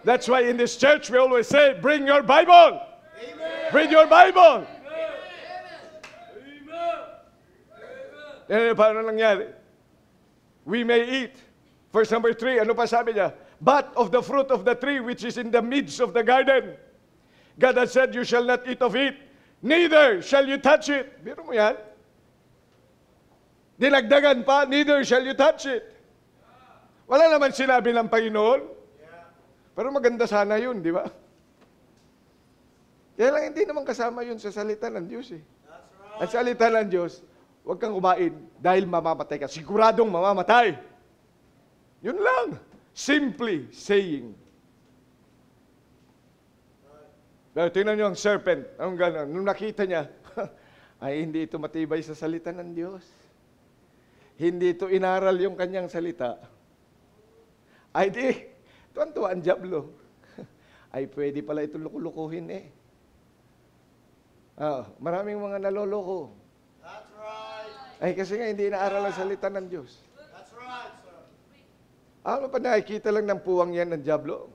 A: That's why in this church we always say, bring your Bible. Bring your Bible. Paano nangyari? We may eat. Verse number 3, ano pa sabi niya? But of the fruit of the tree which is in the midst of the garden, God has said, you shall not eat of it, neither shall you touch it. Biro mo yan? Dinagdagan pa, neither shall you touch it. Wala naman sinabi ng Panginoon. Pero maganda sana yun, di ba? Kaya lang hindi naman kasama yun sa salita ng Diyos eh. Ang salita ng Diyos, huwag kang kumain dahil mamamatay ka. Siguradong mamamatay. Yun lang. Simply saying. Pero tingnan niyo ang serpent. Anong gano'n? Nung nakita niya, ay hindi ito matibay sa salita ng Diyos. Hindi ito inaral yung kanyang salita. Ay di, tuwan-tuwa ang diablo. Ay pwede pala ito lukulukuhin eh. Maraming mga naloloko.
B: That's right.
A: Ay kasi nga hindi inaaral ang salita ng Diyos.
B: That's right, sir.
A: Ano pa nakikita lang ng puwang yan ng diablo?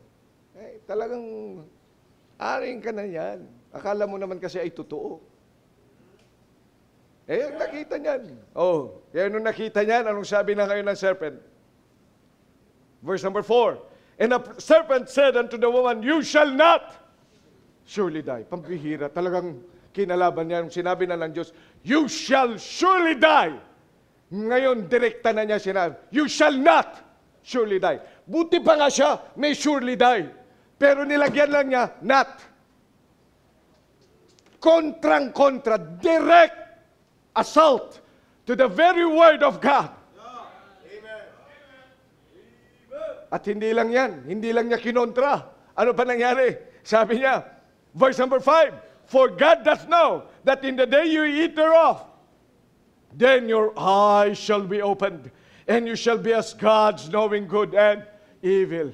A: Eh, talagang aring ka na yan. Akala mo naman kasi ay totoo. Eh, nakita niyan. Oh, kaya nung nakita niyan, anong sabi na ngayon ng serpent? Verse number 4. And the serpent said unto the woman, you shall not surely die. Pambihira. Talagang kinalaban niya. Nung sinabi na ng Diyos, you shall surely die. Ngayon, direkta na niya sinabi, you shall not surely die. Buti pa nga siya, may surely die. Pero nilagyan lang niya, not. Kontrang-kontra, direct assault to the very word of God. At hindi lang yan, hindi lang niya kinontra. Ano pa nangyari? Sabi niya, verse number 5, for God doth know that in the day you eat thereof, then your eyes shall be opened, and you shall be as gods, knowing good and evil.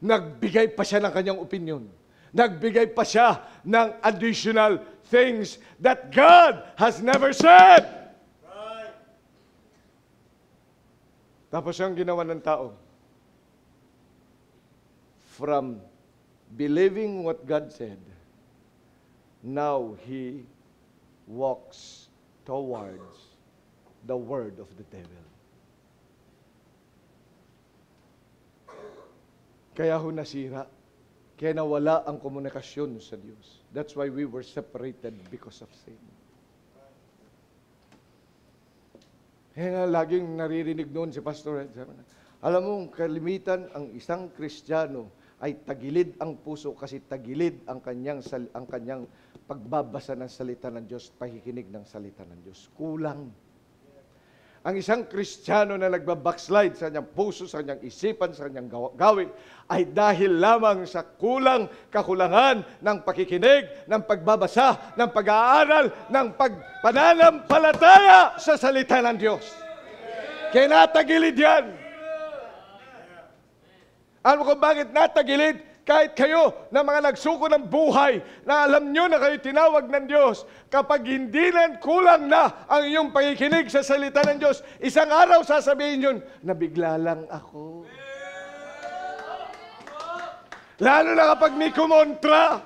A: Nagbigay pa siya ng kanyang opinion. Nagbigay pa siya ng additional things that God has never said.
B: Right.
A: Tapos siyang ginawa ng tao. From believing what God said, now he walks towards the word of the devil. Kaya ho nasira. Kaya nawala ang komunikasyon sa Diyos. That's why we were separated because of sin. Kaya nga laging naririnig noon si Pastor Ed. Alam mo, kalimitan ang isang Kristiyano ay tagilid ang puso kasi tagilid ang kanyang pagbabasa ng salita ng Diyos, pakikinig ng salita ng Diyos. Kulang. Ang isang Kristiyano na nagbabackslide sa kanyang puso, sa kanyang isipan, sa kanyang gawin, ay dahil lamang sa kakulangan ng pakikinig, ng pagbabasa, ng pag-aaral, ng pananampalataya sa salita ng Diyos. Kaya natagilid yan. Alam mo kung bakit natagilid? Kahit kayo na mga nagsuko ng buhay, na alam nyo na kayo tinawag ng Diyos, kapag hindi na kulang na ang iyong pakikinig sa salita ng Diyos, isang araw sasabihin yun, nabigla lang ako. Lalo na kapag may kumontra.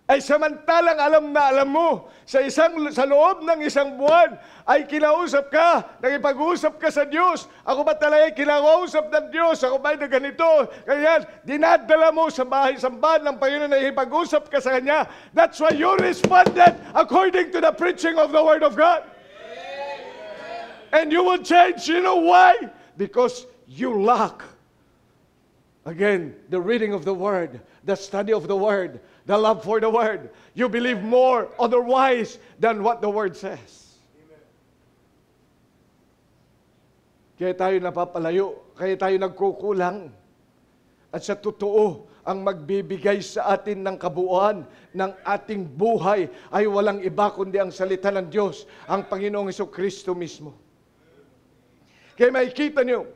A: Ay samantalang alam na alam mo, sa loob ng isang buwan, ay kinausap ka, nakipag-usap ka sa Diyos. Ako ba talaga kinausap ng Diyos? Ako ba na ganito? Kaya dinadala mo sa bahay, sambahan ng Panginoon na ipag-usap ka sa Kanya. That's why you responded according to the preaching of the Word of God. And you will change. You know why? Because you lack, again, the reading of the Word, the study of the Word, the love for the Word. You believe more otherwise than what the Word says. Kaya tayo napapalayo, kaya tayo nagkukulang. at sa totoo, ang magbibigay sa atin ng kabuuan ng ating buhay ay walang iba kundi ang salita ng Diyos, ang Panginoong Hesukristo mismo. Kaya makikita niyo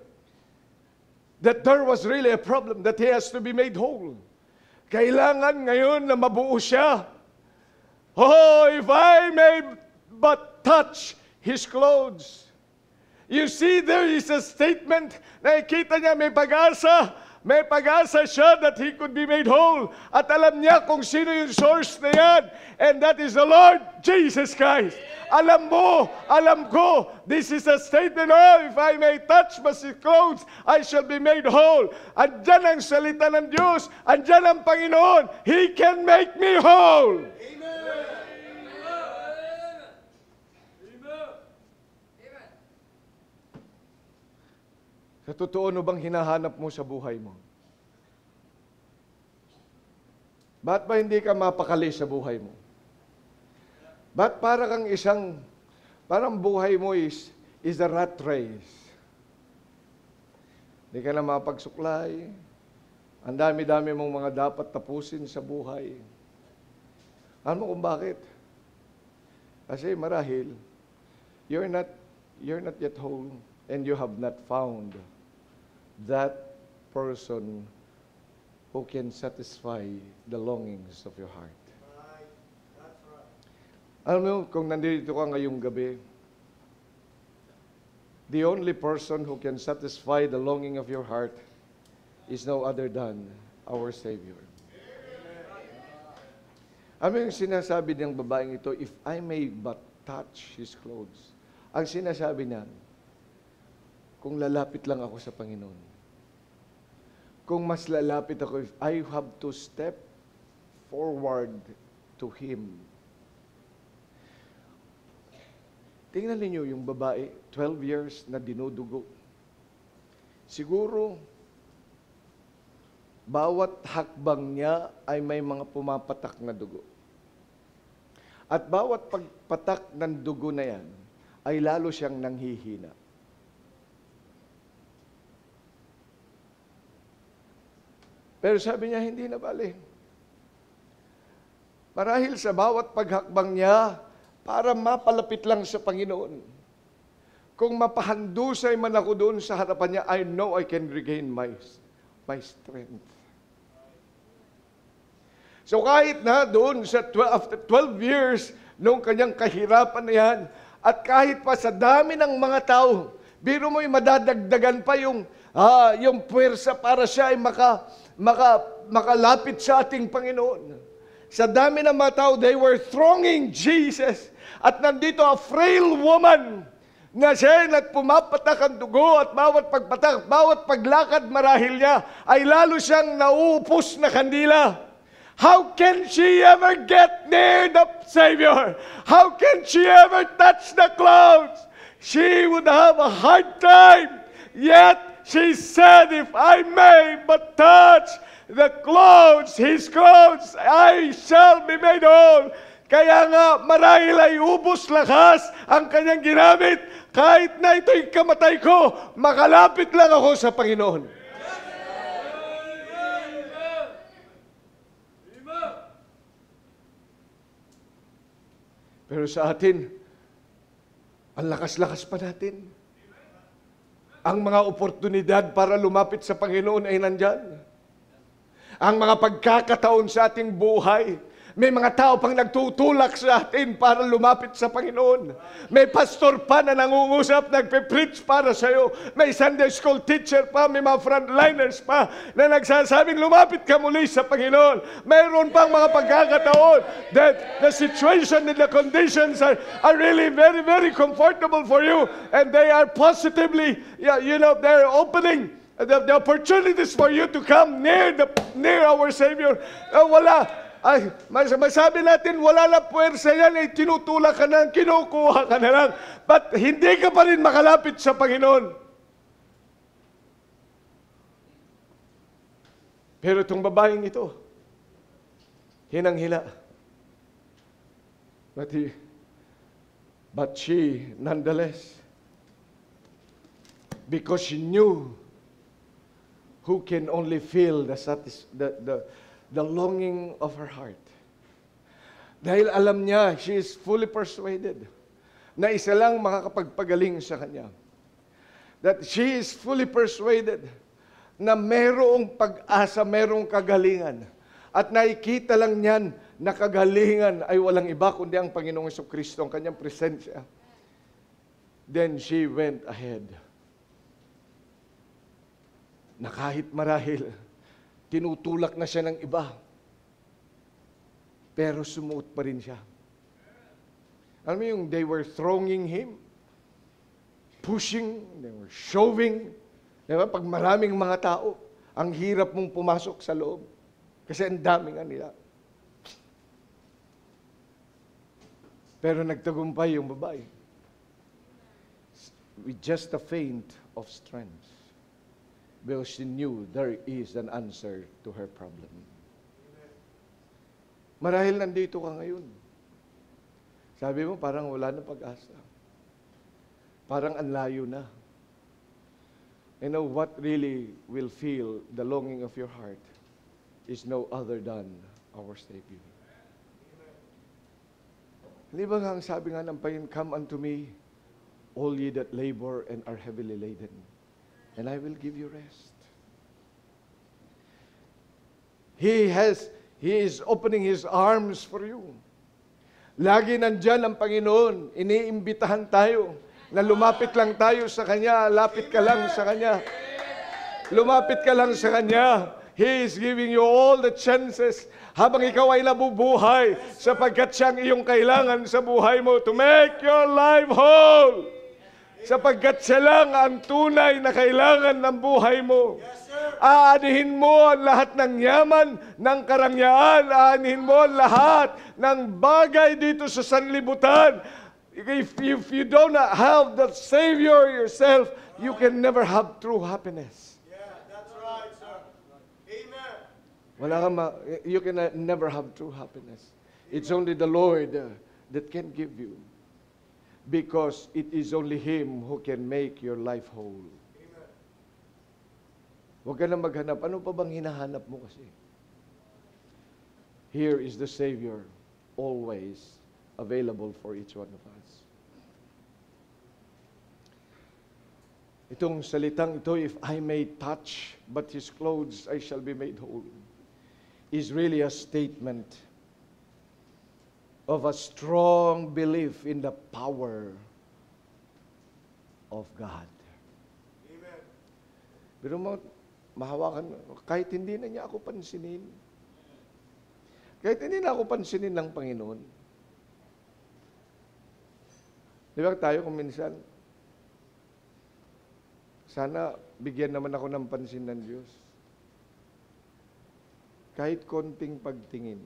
A: that there was really a problem that he has to be made whole. Kailangan ngayon na mabuo siya. Oh, if I may but touch his clothes. You see, there is a statement, nakikita niya may pag-asa. May pag-asa siya that he could be made whole. At alam niya kung sino yung source na yan. And that is the Lord Jesus Christ. Alam mo, alam ko, this is a statement, oh, if I may touch his clothes, I shall be made whole. Andyan ang salita ng Diyos. Andyan ang Panginoon. He can make me whole. Sa totoo, ano bang hinahanap mo sa buhay mo? Ba't ba hindi ka mapakali sa buhay mo? Ba't parang buhay mo is a rat race? Hindi ka na mapagsuklay. Ang dami-dami mong mga dapat tapusin sa buhay. Alam mo kung bakit? Kasi marahil, you're not yet whole and you have not found that person who can satisfy the longings of your heart.
B: Right. That's right.
A: Alam mo, kung nandito ka ngayong gabi, the only person who can satisfy the longing of your heart is no other than our Savior. Ano yung sinasabi ng babaeng ito, if I may but touch His clothes. Ang sinasabi niya, kung lalapit lang ako sa Panginoon. Kung mas lalapit ako, if I have to step forward to Him. Tingnan ninyo yung babae, 12 years na dinudugo. Siguro, bawat hakbang niya ay may mga pumapatak na dugo. At bawat pagpatak ng dugo na yan, ay lalo siyang nanghihina. Pero sabi niya, hindi na bali. Marahil sa bawat paghakbang niya, para mapalapit lang sa Panginoon. Kung mapahandusay man ako doon sa harapan niya, I know I can regain my strength. So kahit na doon sa after 12 years, nung kanyang kahirapan na yan, at kahit pa sa dami ng mga tao, biro mo'y madadagdagan pa yung puwersa para siya ay makalapit sa ating Panginoon. Sa dami ng mga tao, they were thronging Jesus. At nandito a frail woman na siya nagpumapatak ang dugo at bawat pagpatak, bawat paglakad marahil niya ay lalo siyang nauupos na kandila. How can she ever get near the Savior? How can she ever touch the clouds? She would have a hard time. Yet she said, if I may but touch the clothes, His clothes, I shall be made whole. Kaya nga, marahil ay ubos lakas ang kanyang ginamit. Kahit na ito'y kamatay ko, makalapit lang ako sa Panginoon. Pero sa atin, ang lakas-lakas pa natin. Ang mga oportunidad para lumapit sa Panginoon ay nandyan. Ang mga pagkakataon sa ating buhay, may mga tao pang nagtutulak sa atin para lumapit sa Panginoon. May pastor pa na nangungusap, nagpe-preach para sa iyo. May Sunday school teacher pa, may mga frontliners pa na nagsasabing lumapit ka muli sa Panginoon. Mayroon pang mga pagkakataon that the situation and the conditions are really very, very comfortable for you. And they are positively, they're opening the opportunities for you to come near our Savior. Masabi natin, wala na puwersa yan, tinutulak ka na, kinukuha ka na lang. But hindi ka pa rin makalapit sa Panginoon. Pero itong babaeng ito, hinang-hila. But she, nonetheless, because she knew who can only feel the longing of her heart. Dahil alam niya, she is fully persuaded na isa lang makakapagpagaling sa kanya. That she is fully persuaded na merong pag-asa, merong kagalingan. At nakikita lang niyan na kagalingan ay walang iba kundi ang Panginoong Jesucristo, ang kanyang presensya. Then she went ahead. Na kahit marahil, tinutulak na siya ng iba, pero sumuot pa rin siya. Alam mo yung they were thronging him, pushing, they were shoving. Diba? Pag maraming mga tao, ang hirap mong pumasok sa loob. Kasi ang dami nga nila. Pero nagtagumpay yung babae. With just a feint of strength. Because she knew there is an answer to her problem. Marahil nandito ka ngayon. Sabi mo, parang wala na pag-asa. Parang ang layo na. You know, what really will fill the longing of your heart is no other than our Savior. Hindi ba nga ang sabi nga ng Panginoon, come unto me, all ye that labor and are heavily laden, and I will give you rest. He is opening His arms for you. Lagi nandyan ang Panginoon. Iniimbitahan tayo na lumapit lang tayo sa Kanya. Lapit ka lang sa Kanya. Lumapit ka lang sa Kanya. He is giving you all the chances habang ikaw ay nabubuhay sapagkat siyang iyong kailangan sa buhay mo to make your life whole. Sapagkat siya lang ang tunay na kailangan ng buhay mo. Aanihin mo ang lahat ng yaman, ng karangyaan. Aanihin mo ang lahat ng bagay dito sa sanlibutan. If you don't have the Savior yourself, you can never have true happiness.
B: Yeah, that's right, sir. Amen.
A: Wala kang you can never have true happiness. It's only the Lord that can give you. Because it is only Him who can make your life whole. Huwag ka na maghanap. Ano pa bang hinahanap mo kasi? Here is the Savior, always available for each one of us. Itong salitang ito, if I may touch but His clothes, I shall be made whole, is really a statement of a strong belief in the power of God.
B: Amen.
A: Pero mahawakan, kahit hindi na niya ako pansinin. Kahit hindi na ako pansinin ng Panginoon. Di ba tayo kung minsan, sana bigyan naman ako ng pansin ng Diyos. Kahit konting pagtingin,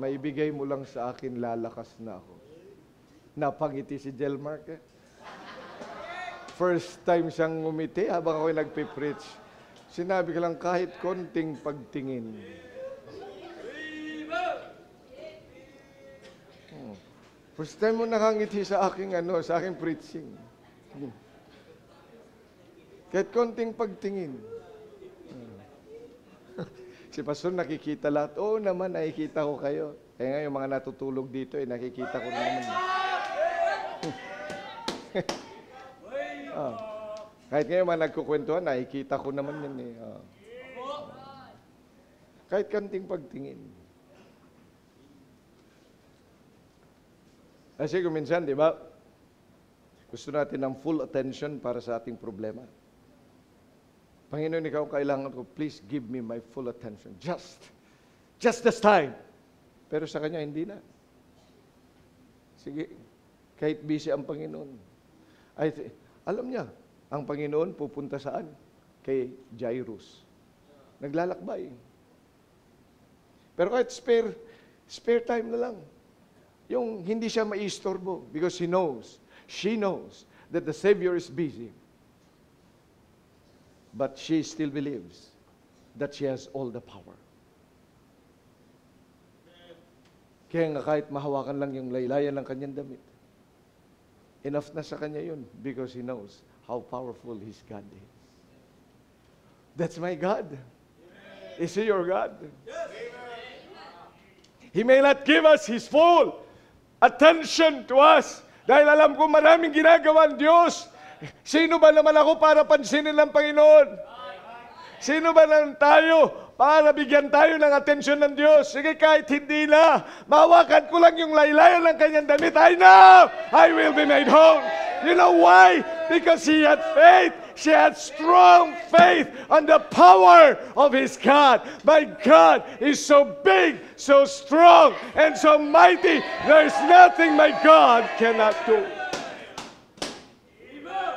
A: maibigay mo lang sa akin, lalakas na ako. Napangiti si Jelmark eh. First time siyang ngumiti habang ako'y nagpipreach. Sinabi ko lang kahit konting pagtingin. First time mo nakangiti sa aking sa aking preaching. Kahit konting pagtingin. Si Pastor nakikita lahat. Oo naman, nakikita ko kayo. Kaya nga yung mga natutulog dito, nakikita ko naman. Kahit ngayon mga nagkukwentuhan, nakikita ko naman yan eh. Kahit kanting pagtingin. Kasi kung minsan, di ba, gusto natin ng full attention para sa ating problema. Panginoon, ikaw kailangan ko, please give me my full attention. Just this time. Pero sa Kanya, hindi na. Sige, kahit busy ang Panginoon. Alam niya, ang Panginoon pupunta saan? Kay Jairus. Naglalakbay. Pero kahit spare time na lang. Yung hindi siya maistorbo because she knows that the Savior is busy. But she still believes that she has all the power. Kaya nga kahit mahawakan lang yung laylayan ng kanyang damit, enough na sa kanya yun because he knows how powerful His God is. That's my God. Is He your God? He may not give us His full attention to us. Dahil alam ko maraming ginagawa ang Diyos. Sino ba naman ako para pansinin ng Panginoon? Sino ba naman tayo para bigyan tayo ng atensyon ng Diyos? Sige, kahit hindi na, mahawakan ko lang yung laylayan ng kanyang damit. I know I will be made whole. You know why? Because he had faith. She had strong faith on the power of his God. My God is so big, so strong, and so mighty. There's nothing my God cannot do.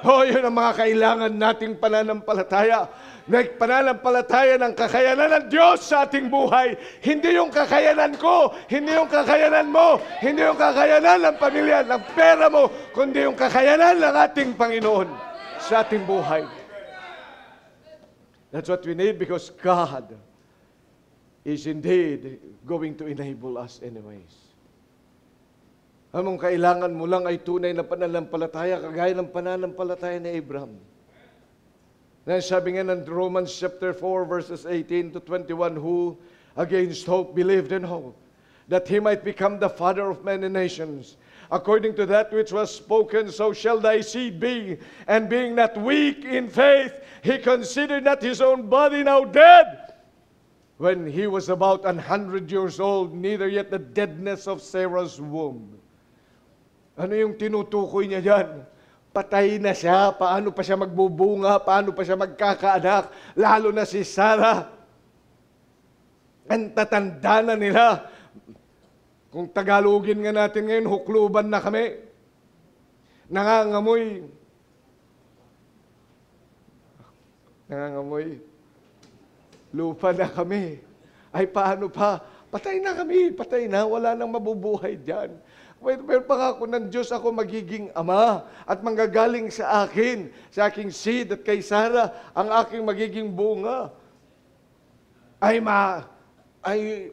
A: Oh, yun ang mga kailangan nating pananampalataya. Nagpananampalataya ng kakayanan ng Diyos sa ating buhay. Hindi yung kakayanan ko, hindi yung kakayanan mo, hindi yung kakayanan ng pamilya, ng pera mo, kundi yung kakayanan ng ating Panginoon sa ating buhay. That's what we need because God is indeed going to enable us anyways. Ang kailangan mo lang ay tunay na pananampalataya, kagaya ng pananampalataya ni Abraham. Sabi nga ng Romans chapter 4 verses 18 to 21, who against hope believed in hope, that he might become the father of many nations. According to that which was spoken, so shall thy seed be. And being not weak in faith, he considered not his own body now dead, when he was about 100 years old, neither yet the deadness of Sarah's womb. Ano yung tinutukoy niya dyan? Patay na siya, paano pa siya magbubunga, paano pa siya magkakaanak, lalo na si Sarah. Ang tatanda na nila. Kung Tagalogin nga natin ngayon, hukluban na kami. Nangangamoy. Lupa na kami. Ay paano pa? Patay na kami, patay na, wala nang mabubuhay dyan. Pero pangako ng Diyos, ako magiging ama at manggagaling sa akin, sa aking seed at kay Sarah, ang aking magiging bunga. Ay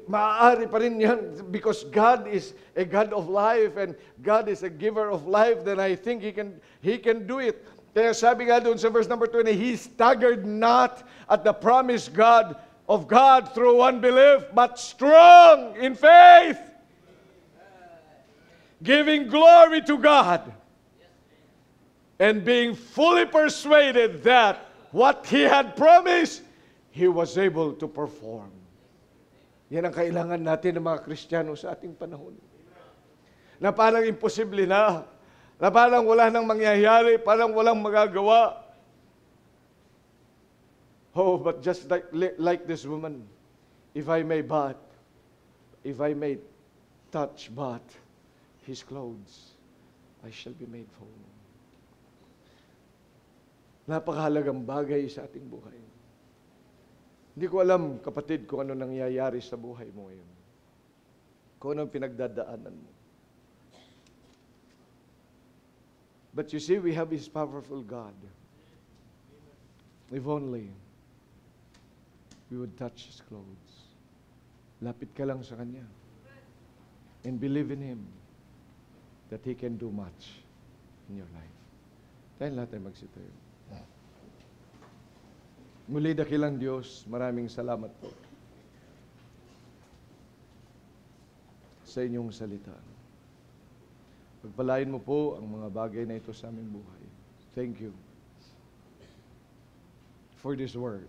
A: maaari pa rin yan because God is a God of life and God is a giver of life, then I think He can do it. Kaya sabi nga doon sa verse number 20, He staggered not at the promise of God through unbelief, but strong in faith, giving glory to God, and being fully persuaded that what He had promised, He was able to perform. Yan ang kailangan natin ng mga Kristiyano sa ating panahon. Na parang imposible na parang wala nang mangyayari, parang walang magagawa. Oh, but just like this woman, if I may touch but His clothes, I shall be made whole. Napakahalagang bagay sa ating buhay. Hindi ko alam, kapatid, kung ano nangyayari sa buhay mo ngayon. Kung ano pinagdadaanan mo. But you see, we have His powerful God. If only we would touch His clothes. Lapit ka lang sa Kanya. And believe in Him that He can do much in your life. Tayo lahat ay magsitayo. Muli, dakilang Diyos, maraming salamat po sa inyong salita. Pagpalain mo po ang mga bagay na ito sa aming buhay. Thank you for these words.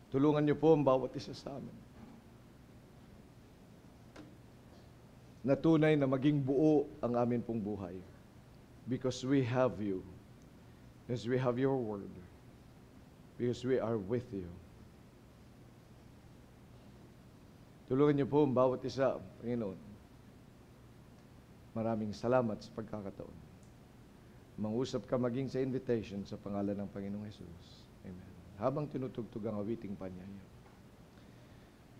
A: Tulungan niyo po ang bawat isa sa amin. Na tunay na maging buo ang amin pong buhay. Because we have you. Because we have your word. Because we are with you. Tulungan niyo po ang bawat isa, Panginoon. Maraming salamat sa pagkakataon. Mangusap ka maging sa invitation sa pangalan ng Panginoong Jesus. Amen. Habang tinutugtog ang awiting panyaya.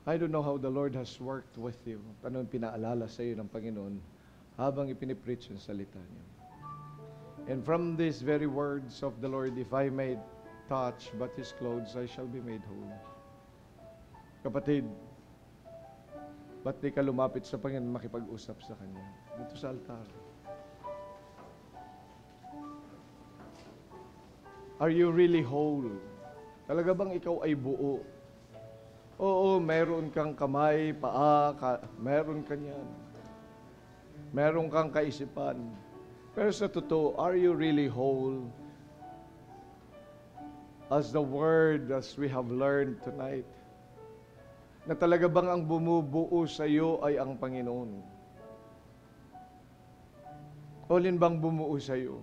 A: I don't know how the Lord has worked with you. Paano pinaalala sa iyo ng Panginoon habang ipinipreach ang salita niyo. And from these very words of the Lord, if I may touch but His clothes, I shall be made whole. Kapatid, ba't di ka lumapit sa Panginoon makipag-usap sa Kanya? Dito sa altar. Are you really whole? Talaga bang ikaw ay buo? Oo, meron kang kamay, paa, meron ka niyan. Meron kang kaisipan. Pero sa totoo, are you really whole? As the word, as we have learned tonight, na talaga bang ang bumubuo sa iyo ay ang Panginoon? Alin bang bumuo sa iyo?